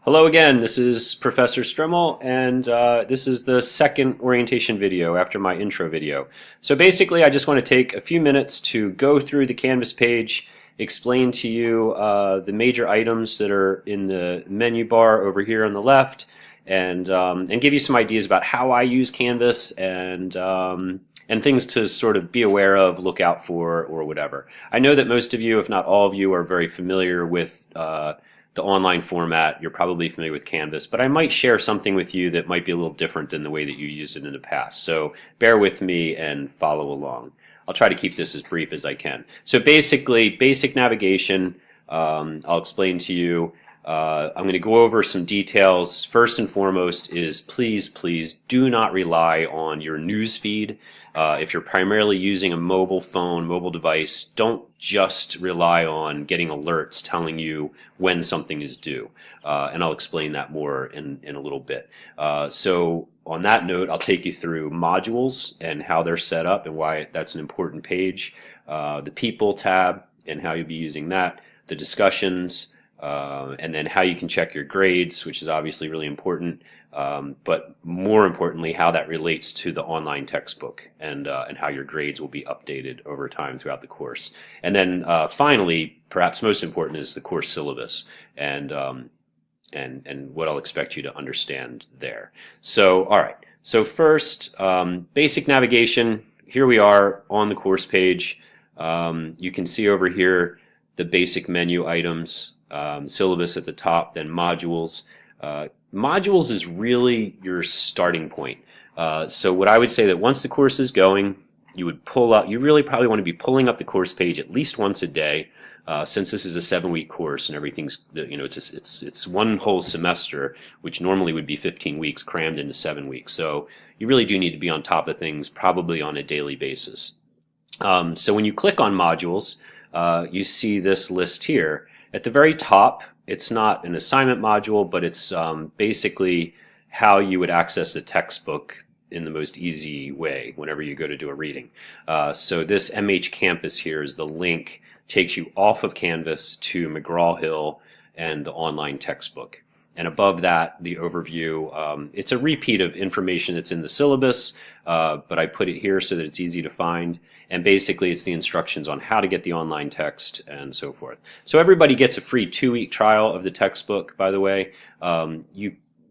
Hello again, this is Professor Strummel, and this is the second orientation video after my intro video. So basically, I just want to take a few minutes to go through the Canvas page, explain to you the major items that are in the menu bar over here on the left, and give you some ideas about how I use Canvas and things to sort of be aware of, look out for, or whatever. I know that most of you, if not all of you, are very familiar with the online format. You're probably familiar with Canvas, but I might share something with you that might be a little different than the way that you used it in the past. So bear with me and follow along. I'll try to keep this as brief as I can. So basically, basic navigation, I'll explain to you. I'm going to go over some details. First and foremost is please do not rely on your news feed. If you're primarily using a mobile phone, mobile device, don't just rely on getting alerts telling you when something is due. And I'll explain that more in a little bit. So on that note, I'll take you through modules and how they're set up and why that's an important page. The People tab and how you'll be using that. The discussions. And then how you can check your grades, which is obviously really important, but more importantly, how that relates to the online textbook and how your grades will be updated over time throughout the course. And then finally, perhaps most important, is the course syllabus and what I'll expect you to understand there. So, all right. So first, basic navigation. Here we are on the course page. You can see over here the basic menu items. Syllabus at the top, then modules. Modules is really your starting point. So what I would say that once the course is going, you would pull up. You really probably want to be pulling up the course page at least once a day, since this is a 7-week course and everything's it's one whole semester, which normally would be 15 weeks crammed into 7 weeks. So you really do need to be on top of things, probably on a daily basis. So when you click on modules, you see this list here. At the very top, it's not an assignment module, but it's basically how you would access the textbook in the most easy way whenever you go to do a reading. So this MH Campus here is the link, takes you off of Canvas to McGraw-Hill and the online textbook. And above that, the overview. It's a repeat of information that's in the syllabus, but I put it here so that it's easy to find. And basically, it's the instructions on how to get the online text and so forth. So everybody gets a free 2-week trial of the textbook, by the way.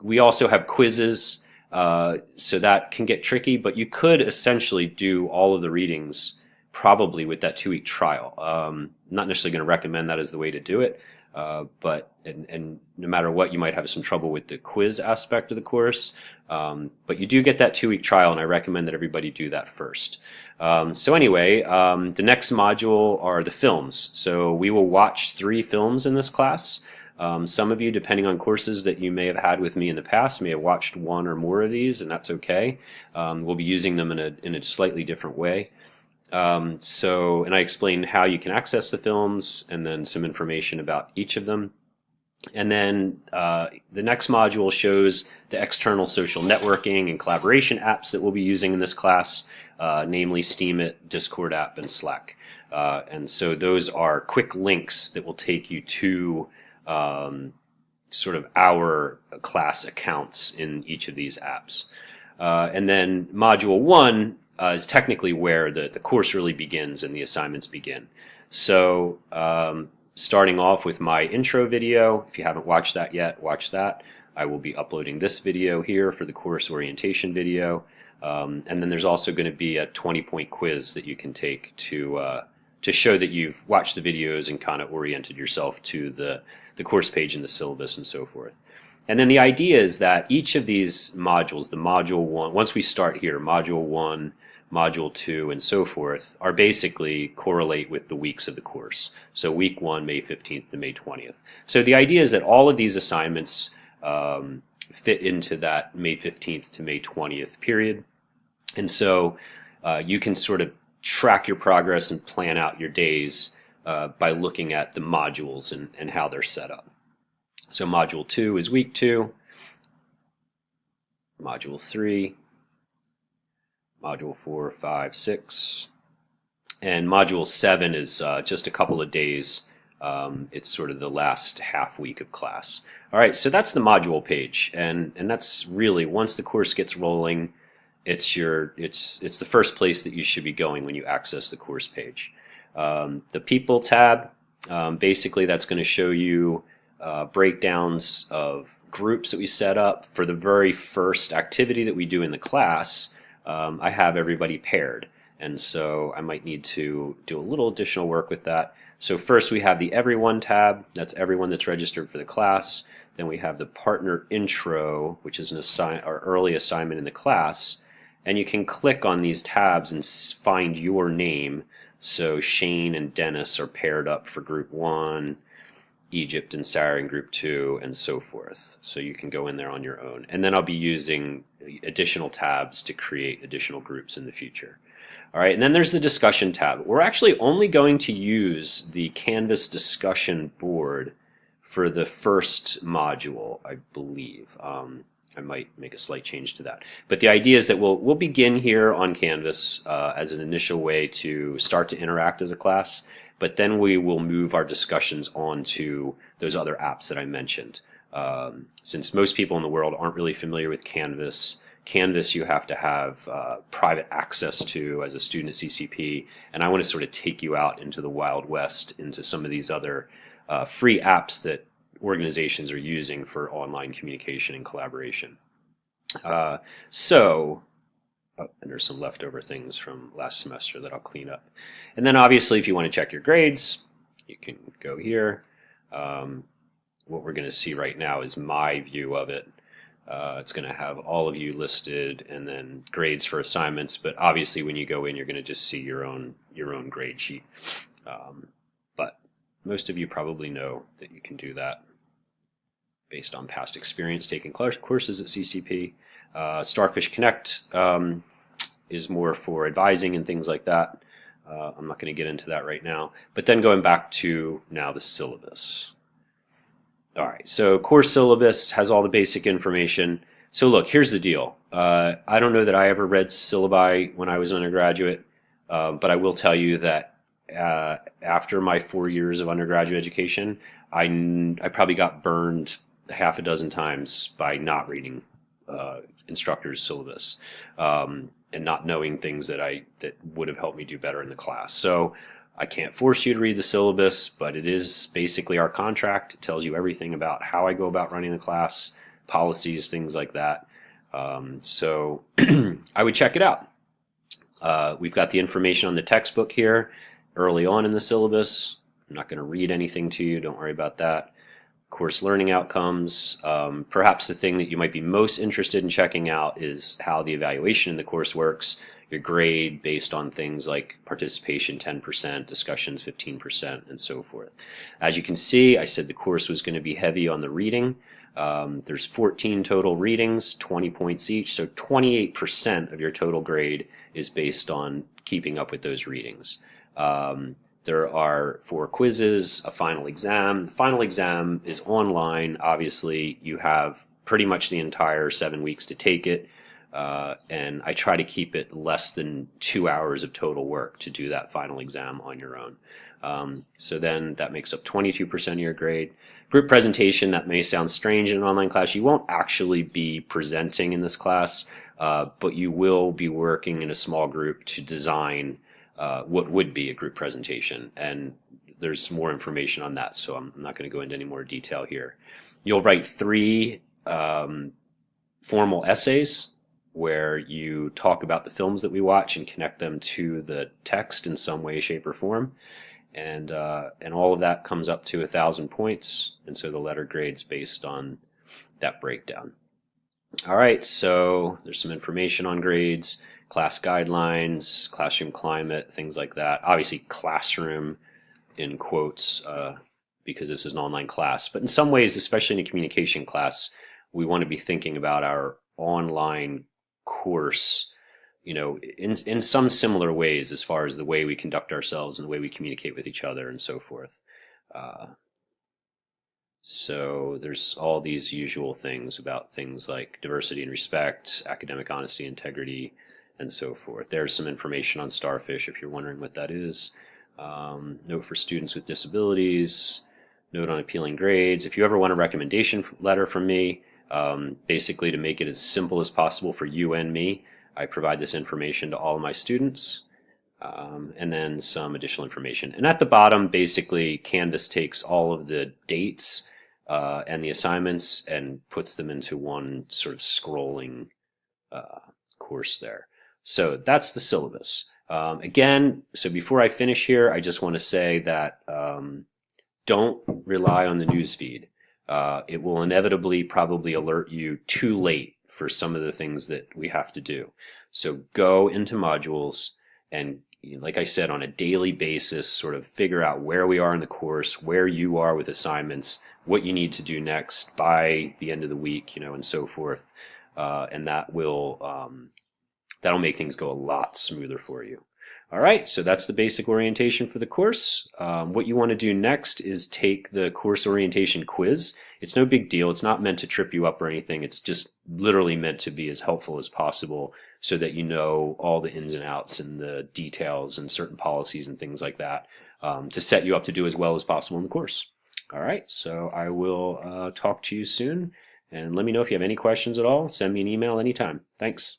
We also have quizzes, so that can get tricky, but you could essentially do all of the readings probably with that 2-week trial. Not necessarily going to recommend that as the way to do it, but no matter what, you might have some trouble with the quiz aspect of the course. But you do get that 2-week trial, and I recommend that everybody do that first. So anyway, the next module are the films. So we will watch 3 films in this class. Some of you, depending on courses that you may have had with me in the past, may have watched 1 or more of these, and that's okay. We'll be using them in a slightly different way. And I explain how you can access the films and then some information about each of them. And then the next module shows the external social networking and collaboration apps that we'll be using in this class, namely Steemit, Discord app, and Slack. And so those are quick links that will take you to sort of our class accounts in each of these apps. And then module 1 is technically where the course really begins and the assignments begin. So starting off with my intro video. If you haven't watched that yet, watch that. I will be uploading this video here for the course orientation video. And then there's also going to be a 20-point quiz that you can take to show that you've watched the videos and kind of oriented yourself to the course page and the syllabus and so forth. And then the idea is that each of these modules, the module 1, once we start here, module 1, module 2, and so forth, are basically correlate with the weeks of the course. So week 1, May 15th to May 20th. So the idea is that all of these assignments fit into that May 15th to May 20th period. And so you can sort of track your progress and plan out your days by looking at the modules and how they're set up. So module 2 is week 2, module 3, module 4, 5, 6, and module 7 is just a couple of days It's sort of the last half week of class. All right, so that's the module page, and that's really, once the course gets rolling, it's the first place that you should be going when you access the course page. The People tab, basically that's going to show you breakdowns of groups that we set up for the very first activity that we do in the class. I have everybody paired, and so I might need to do a little additional work with that. So first we have the Everyone tab. That's everyone that's registered for the class. Then we have the Partner Intro, which is our early assignment in the class. And you can click on these tabs and find your name. So Shane and Dennis are paired up for Group 1, Egypt and Sarah in Group 2, and so forth. So you can go in there on your own. And then I'll be using additional tabs to create additional groups in the future. All right, and then there's the Discussion tab. We're actually only going to use the Canvas discussion board for the first module, I believe. I might make a slight change to that. But the idea is that we'll begin here on Canvas as an initial way to start to interact as a class, but then we will move our discussions on to those other apps that I mentioned. Since most people in the world aren't really familiar with Canvas you have to have private access to as a student at CCP, and I want to sort of take you out into the Wild West, into some of these other free apps that organizations are using for online communication and collaboration. And there's some leftover things from last semester that I'll clean up. And then obviously if you want to check your grades, you can go here. What we're going to see right now is my view of it. It's going to have all of you listed and then grades for assignments, but obviously when you go in, you're going to just see your own grade sheet. But most of you probably know that you can do that based on past experience taking courses at CCP. Starfish Connect is more for advising and things like that. I'm not going to get into that right now. But then going back to now the syllabus. All right, so course syllabus has all the basic information. So look, here's the deal. I don't know that I ever read syllabi when I was an undergraduate, but I will tell you that after my 4 years of undergraduate education, I probably got burned half a dozen times by not reading instructors' syllabus and not knowing things that would have helped me do better in the class. So I can't force you to read the syllabus, but it is basically our contract. It tells you everything about how I go about running the class, policies, things like that. So I would check it out. We've got the information on the textbook here early on in the syllabus. I'm not going to read anything to you. Don't worry about that. Course learning outcomes. Perhaps the thing that you might be most interested in checking out is how the evaluation in the course works. Your grade based on things like participation 10%, discussions 15%, and so forth. As you can see, I said the course was going to be heavy on the reading. There's 14 total readings, 20 points each, so 28% of your total grade is based on keeping up with those readings. There are 4 quizzes, a final exam. The final exam is online. Obviously, you have pretty much the entire 7 weeks to take it. And I try to keep it less than 2 hours of total work to do that final exam on your own. So then that makes up 22% of your grade. Group presentation, that may sound strange in an online class. You won't actually be presenting in this class, but you will be working in a small group to design what would be a group presentation. And there's more information on that, so I'm not going to go into any more detail here. You'll write 3 formal essays where you talk about the films that we watch and connect them to the text in some way, shape, or form. And all of that comes up to 1,000 points, and so the letter grade's based on that breakdown. All right, so there's some information on grades, class guidelines, classroom climate, things like that. Obviously, classroom in quotes because this is an online class. But in some ways, especially in a communication class, we want to be thinking about our online course, you know, in some similar ways as far as the way we conduct ourselves and the way we communicate with each other and so forth. So there's all these usual things about things like diversity and respect, academic honesty, integrity, and so forth. There's some information on Starfish if you're wondering what that is. note for students with disabilities, note on appealing grades. If you ever want a recommendation letter from me, basically to make it as simple as possible for you and me, I provide this information to all of my students. And then some additional information. And at the bottom, basically, Canvas takes all of the dates and the assignments and puts them into one sort of scrolling course there. So that's the syllabus. Again, so before I finish here, I just want to say that don't rely on the news feed. It will inevitably probably alert you too late for some of the things that we have to do. So go into modules and, like I said, on a daily basis, sort of figure out where we are in the course, where you are with assignments, what you need to do next by the end of the week, and so forth. And that will that'll make things go a lot smoother for you. All right, so that's the basic orientation for the course. What you want to do next is take the course orientation quiz. It's no big deal. It's not meant to trip you up or anything. It's just literally meant to be as helpful as possible so that you know all the ins and outs and the details and certain policies and things like that to set you up to do as well as possible in the course. All right, so I will talk to you soon, and let me know if you have any questions at all. Send me an email anytime. Thanks.